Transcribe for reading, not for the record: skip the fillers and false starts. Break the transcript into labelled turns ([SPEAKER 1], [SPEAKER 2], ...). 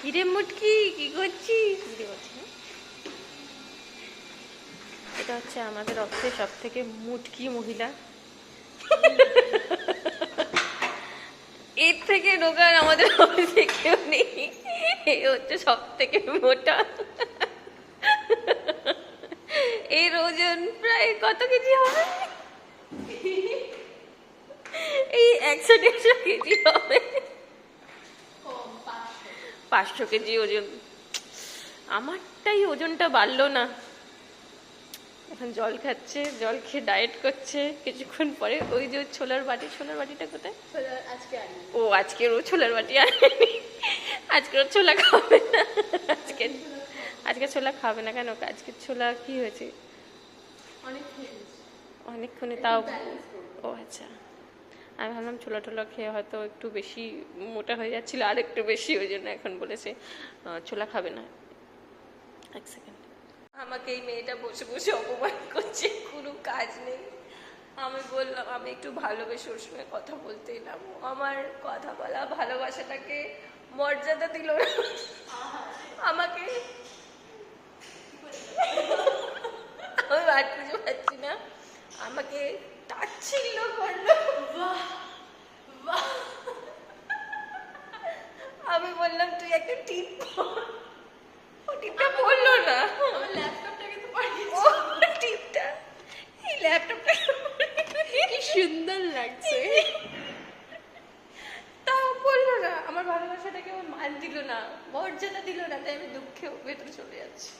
[SPEAKER 1] কিরে মুটকি, কি করছিস? এটা হচ্ছে আমাদের অফিসের সব থেকে মুটকি মহিলা। এর থেকে রোগা আমাদের অফিসে কেউ নেই। এ হচ্ছে সব থেকে মোটা। এর ওজন প্রায় কত কেজি হবে? এই 100-150 কেজি হবে। 500 কেজি ওজন। আমারটাই ওজনটা বাড়লো না। এখন জল খাচ্ছে, জল খেয়ে ডায়েট করছে। কিছুক্ষণ পরে ওই যে ছোলার বাটিটা কোথায়? ও আজকের ও ছোলার বাটি আনেনি। আজকের ও ছোলা খাবে না। আজকে ছোলা খাবে না কেন? আজকে ছোলা কি হয়েছে? অনেকক্ষণে তাও। ও আচ্ছা, আমি ভাবলাম ছোলা টোলা খেয়ে হয়তো একটু বেশি মোটা হয়ে যাচ্ছিল, আর একটু বেশি, ওই জন্য এখন বলেছে ছোলা খাবে না। এক সেকেন্ড। আমাকে এই মেয়েটা বসে বসে অপমান করছে, কোনো কাজ নেই। আমি বললাম আমি একটু ভালোবেসে ওর সঙ্গে কথা বলতে এলাম, আমার কথা বলা ভালোবাসাটাকে মর্যাদা দিল না আমাকে। আমি বাদ বুঝে পাচ্ছি না, আমাকে তাচ্ছিল্য করলো। আমি বললাম তুই একটা টিপ পর। ও টিপটা পড়লো না। টিপটা, এই ল্যাপটপটা কি সুন্দর লাগছে, তাও পড়লো না। আমার ভালোবাসাটাকে আমার মান দিল না, মর্যাদা দিল না, তাই আমি দুঃখে ভেতরে চলে যাচ্ছি।